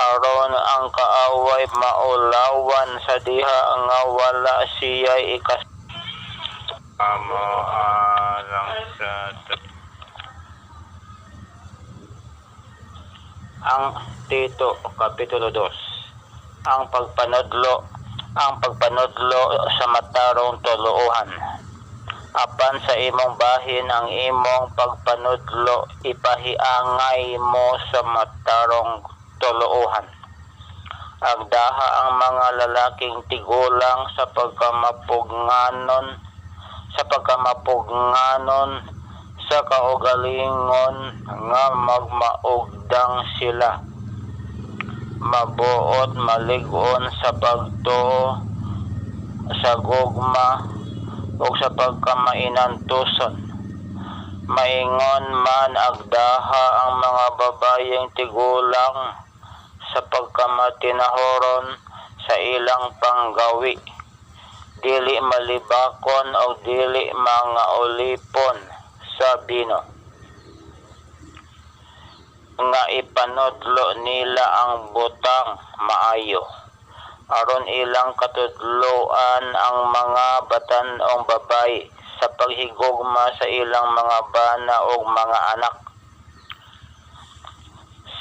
aron ang kaaway maulawan sa diha nga wala siya'y amo alang sa ang Tito Kapitulo 2. Ang pagpanudlo sa matarong tuluohan. Apan sa imong bahin ang imong pagpanudlo ipahiangay mo sa matarong tuluohan. Agdaha ang mga lalaking tigulang sa pagkamapugnanon sa kaugalingon nga magmaugdang sila, mabuot malig-on sa pagtuo sa gugma o sa pagkamainantuson. Maingon man agdaha ang mga babayeng tigulang sa pagkamatinahoron sa ilang panggawi, dili malibakon o dili mga ulipon sa bino, nga ipanudlo nila ang butang maayo, aron ilang katudloan ang mga batan-ong babayi sa paghigugma sa ilang mga bana o mga anak,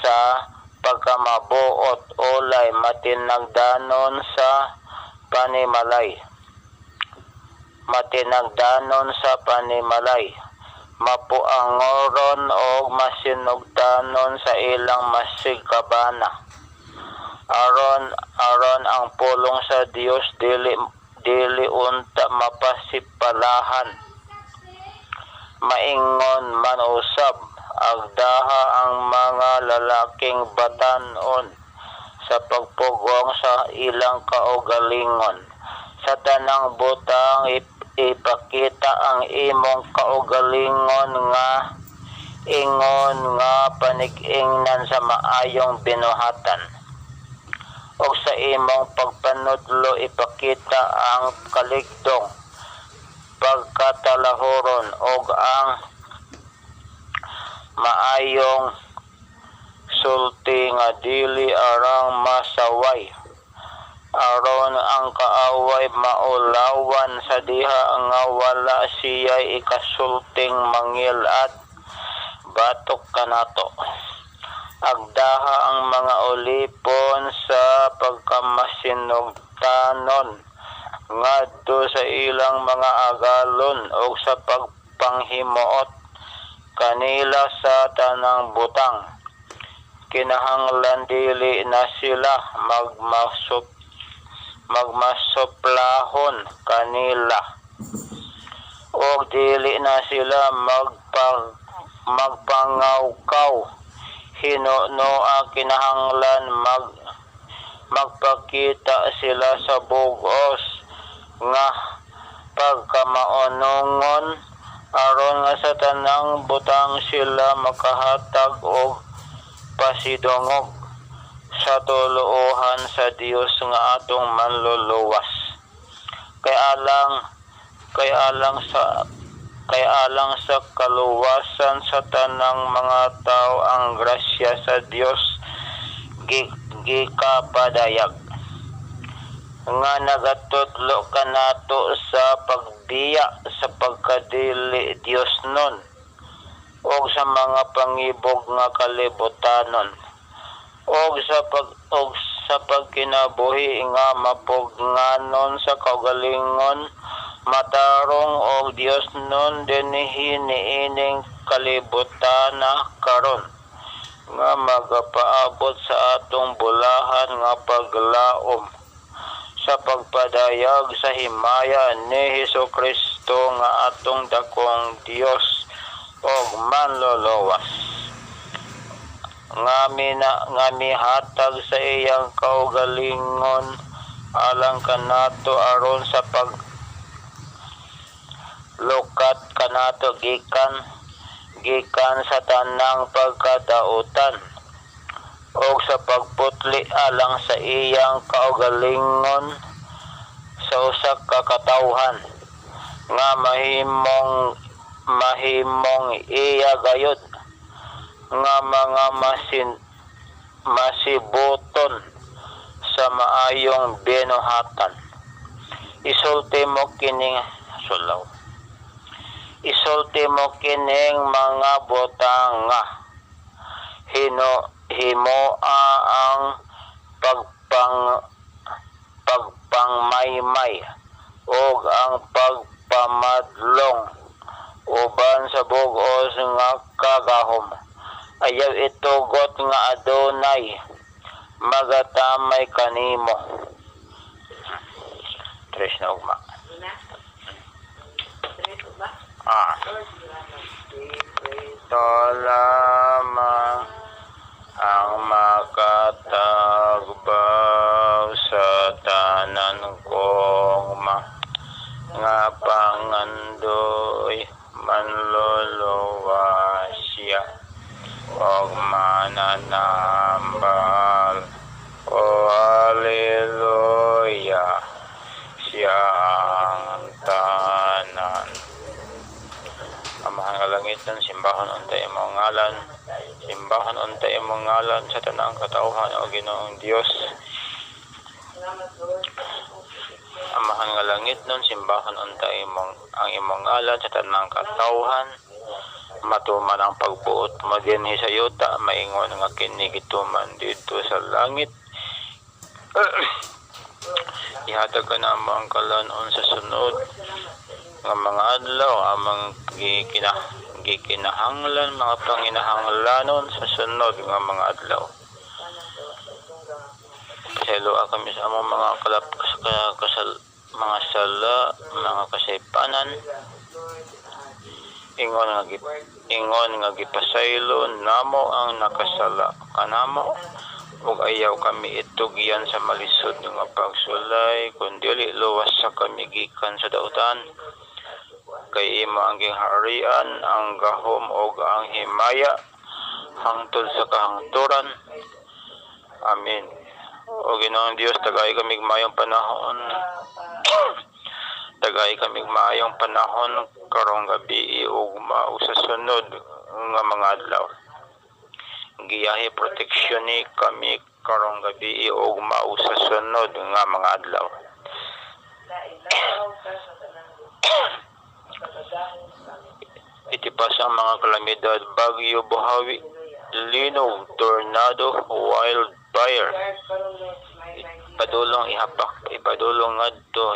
sa pagkamabuot ulay matinagdanon sa panimalay, mapuangoron o masinugdanon sa ilang masigkabana, aron ang pulong sa Dios dili unta mapasipalahan. Maingon man usab agdaha ang mga lalaking batan-on sa pagpugong sa ilang kaugalingon. Sa tanang butang ipakita ang imong kaugalingon nga ingon nga panig-ingnan sa maayong binuhatan. O sa imong pagpanudlo ipakita ang kaligdong pagkatalahuron o ang maayong sulti nga dili arang masaway, aron ang kaaway maulawan sa diha nga wala siya'y ikasulting mangil at batok kanato. Agdaha ang mga ulipon sa pagkamasinugtanon ngadto sa ilang mga agalon o sa pagpanghimuot kanila sa tanang butang. Kinahanglan dili na sila magmasuplahon kanila o dili na sila magpangawkaw. Hinunoa kinahanglan magpakita sila sa bugos nga pagkamaunungon, aron nga sa tanang butang sila makahatag og pasidungog sa tuluohan sa Dios nga atong manluluwas. Kay alang sa kaluwasan sa tanang mga tao ang grasya sa Dios gikapadayag nga nagatudlo kanato sa pagbiya sa pagkadili Dios nun o sa mga pangibog nga kalibutanon o sa pagkinabuhi nga mapugnanon sa kaugalingon matarong og Dios nun dinhi niining kalibutana karon nga magapaabot sa atong bulahan nga paglaom sa pagpadayag sa himaya ni Hesukristo nga atong dakong Dios og manluluwas, nga mihatag sa iyang kaugalingon alang kanato aron sa paglukat kanato gikan sa tanang pagkadautan o sa pagputli alang sa iyang kaugalingon sa usa ka katawhan nga mahimong iya gayud nga mga masibuton aron sa maayong binuhatan. Isulti mo kining sulaw. Isulti mo kining mga butang nga himoa ang pagpangmaymay ug ang pagpamadlong uban sa bug-os nga kagahom. Ayaw itugot nga Adonai magatamay kanimo. Tres na ugma. Ito lamang ang makatagbaw sa tanan kong nga pangandoy manluluwa siya og mananambal. O haleluya, siya ang tanan. Amahan nga langit ng simbahan unta imong ngalan, simbahan unta imong ngalan sa tanang katawhan o Ginoong Dios. Amahan nga langit nun simbahan unta ang imong ngalan sa tanang katawhan, matuman ang pagbuot mo dinhi sa yuta, maingon nga kini gituman dito sa langit. Ihatag ka na mo ang kalanon sa sunod nga mga adlaw, amang gikinahanglan mga panginahanglanon sa sunod nga mga adlaw. Pasayloa kami sa among mga mga sala, mga kasaypanan. Ingon nga gipasaylo namo ang nakasala kanamo ug ayaw kami itugyan sa malisod nga pagsulay kundi luwas sa kami gikan sa dautan. Kay imo ang gingharian, ang gahom ug ang himaya hangtod sa kahangturan. Amen. O Ginoong Dios, tagay kami mayong panahon. Tagay kami mayong panahon karong gabi ug mao sa sunod nga mga adlaw. Giyahi proteksyon ni kami karong gabi ug mao sa sunod nga mga adlaw. Itipas ang mga kalamidad, bagyo, buhawi, linog, tornado, wildfire. Ipadulong ngadto,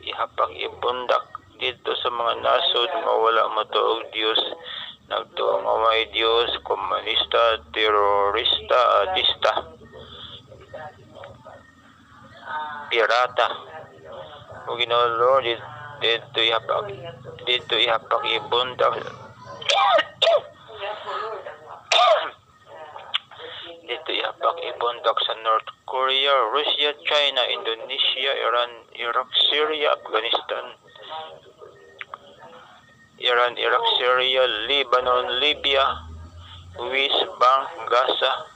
ihapak, ibundak dito sa mga nasod nga wala matuog Dios. Nagtuong away Dios, komunista, terorista, adista, pirata. O Ginoong Lord, dito ihapak ibundak. Dito ihapak ibundak sa North Korea, Russia, China, Indonesia, Iran, Iraq, Syria, Afghanistan, Iran, Iraq, Syria, Lebanon, Libya, West Bank, Gaza,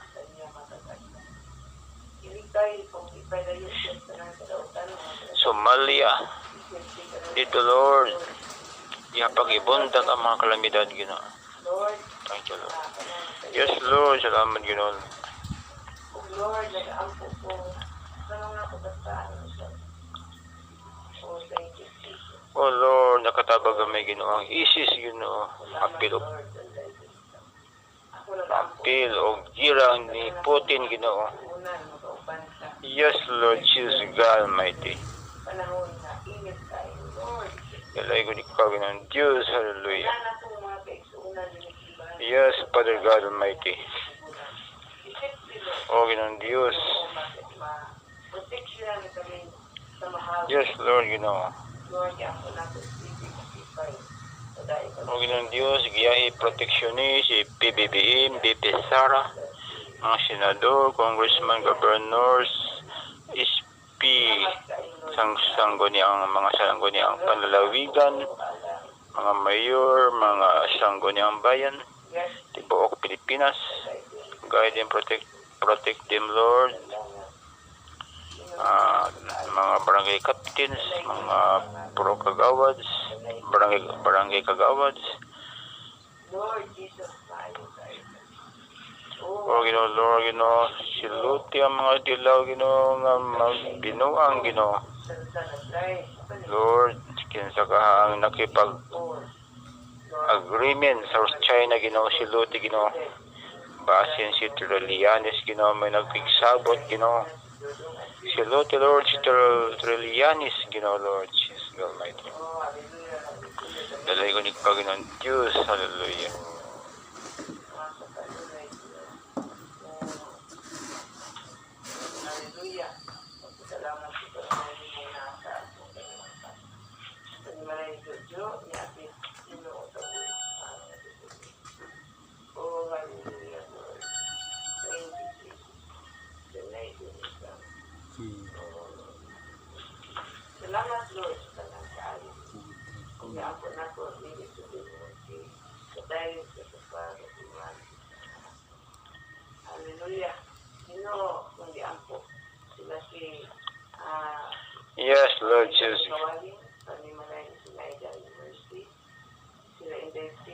Somalia. Dito Lord, ihapak ibundak ang mga kalamidad, Ginoo. Thank you Lord. Yes Lord, salamat Ginoo. Lord, nag-aampo po sa mga kabataan. Oh, thank you, Jesus. Oh Lord, nakatabag kami Ginoo ang ISIS, Ginoo. Apil o girang ni Putin, Ginoo. Yes Lord Jesus God Almighty. Panahon na init tayo, Lord. Kalay ko di ka Ginoong Diyos, hallelujah. Yes, Father God Almighty. O Ginoong Diyos. Yes, Lord, Ginoo. O Ginoong Diyos, giyahi proteksyon ni si PBBM, BP Sara, mga senador, congressman, governors, SP, mga sangguniang panlalawigan, mga mayor, mga sangguniang bayan, tibuok Pilipinas. Guide and protect them, Lord. Mga barangay captains, mga pro kagawads, barangay kagawads. Lord Jesus, O Ginoo, Lord, Ginoo, siluti ang mga dilaw, Ginoo, nga magbinuang, Ginoo. Lord, kinsa ka ang nakipag-agreement sa China, Ginoo, siluti, Ginoo. Basin si Trillianis, Ginoo, may nagpigsabot, Ginoo. Siluti, Lord, si Trillianis, Ginoo, Lord, Jesus Almighty. Dalay ko ni Panginoon Diyos, hallelujah. Hallelujah. Salamat po sa mga nasa atong kalimutan. Pagmalay Jojo, niyapi, Ginoo sa buhay. Oh, hallelujah, Lord. Thank you, Jesus. Dalay ko ni Salamat, Lord, sa tanang kaalis. Kung yapo na ko, hindi ko din sa tayo sa kapag-iwan. Hallelujah. Ginoo, kung yapo, sila si Yes, Lord Jesus. Kawalin, Panimalay sila Ida University, sila Inday C,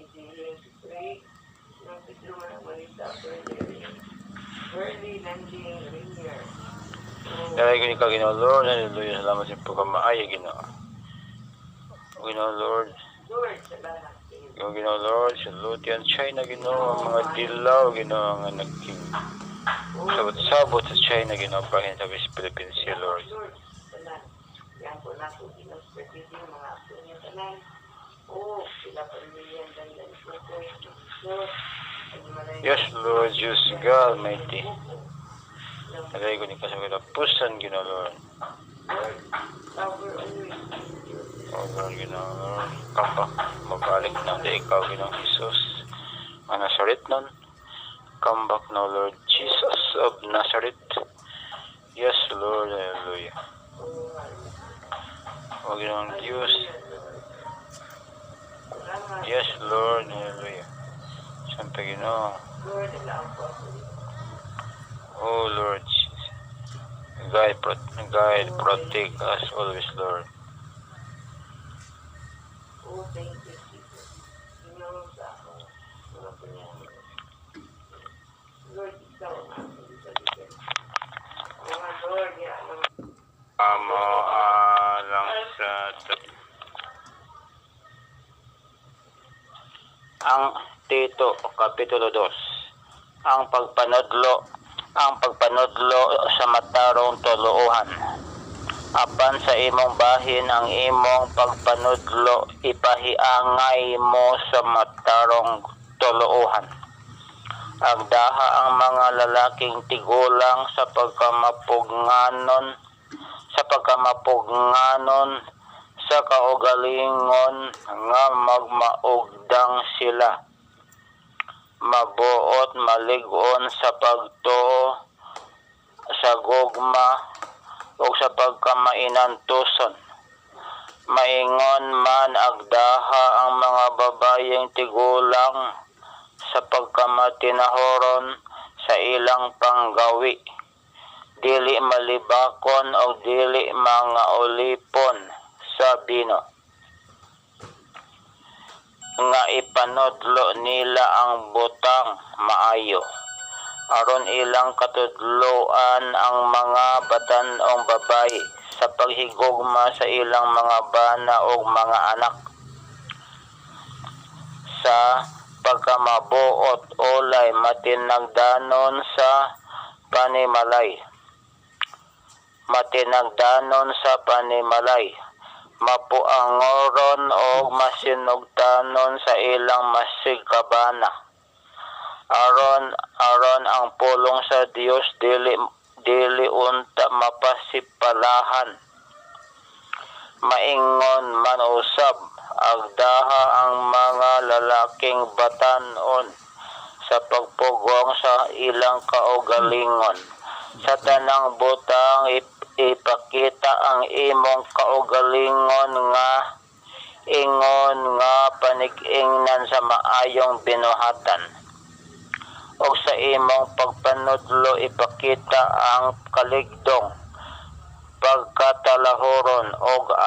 Engineering si Craig, yung Pedro Managmalita, Early Landing, Rainier. Dalay ko ni Ginoo, Lord, hallelujah. Salamat sa pagkamaayo, Ginoo. O Ginoo, Lord. Lord, salamat sa iyo. O Ginoo, Lord, siluti ang China, Ginoo, ang mga dilaw, Ginoo, nga nagking sabot-sabot sa China, Ginoo, pahin sa West Philippines, Lord. Lord, salamat. Yan po na po, ginospertitin, mga apo niya tanan. Oh, sila pamilyan, dandan po ko. Lord, Panimalay. Yes, Lord, Jesus God Almighty. Dalay ko ni kasagalapusan, Ginoo, Lord. Lord, cover always. O Lord, Ginoo, Lord, kapak, mabalik na di ikaw, Ginoo Jesus. Ang Nazaret nun, come back now, Lord Jesus of Nazareth. Yes, Lord, hallelujah. O Ginoong Diyos. Yes, Lord, hallelujah. Santa Ginoo. Lord, alam po ako. Oh, Lord Jesus. Guide, protect us always, Lord. Oh, thank you, Jesus. Ginoo sa ako. Mga pangyayari. Lord, ikaw ang aking balikan. Mga Lord, yan ang Amo lang sa Ang Tito, Kapitulo 2. Ang pagpanudlo sa matarong tuluuhan. Apan sa imong bahin ang imong pagpanudlo, ipahiangay mo sa matarong tuluuhan. Agdaha ang mga lalaking tigulang sa pagkamapugnanon sa kaugalingon nga magmaugdang sila. Mabuot malig-on sa pagtuo sa gugma o sa pagkamainantuson. Maingon man agdaha ang mga babayeng tigulang sa pagkamatinahoron sa ilang panggawi. Dili malibakon o dili mga ulipon sa bino. Nga ipanudlo nila ang butang maayo. Aron ilang katudloan ang mga batan-ong babayi sa paghigugma sa ilang mga bana o mga anak. Sa pagkamabuot olay matinagdanon sa panimalay. Mapuangoron o masinugtanon sa ilang masigkabana. Aron ang pulong sa Dios dili unta mapasipalahan. Maingon man usab agdaha ang mga lalaking batan-on sa pagpugong sa ilang kaugalingon. Sa tanang butang ipakita ang imong kaugalingon nga ingon nga panig-ingnan sa maayong binuhatan. O sa imong pagpanudlo ipakita ang kaligdong, pagkatalahoron o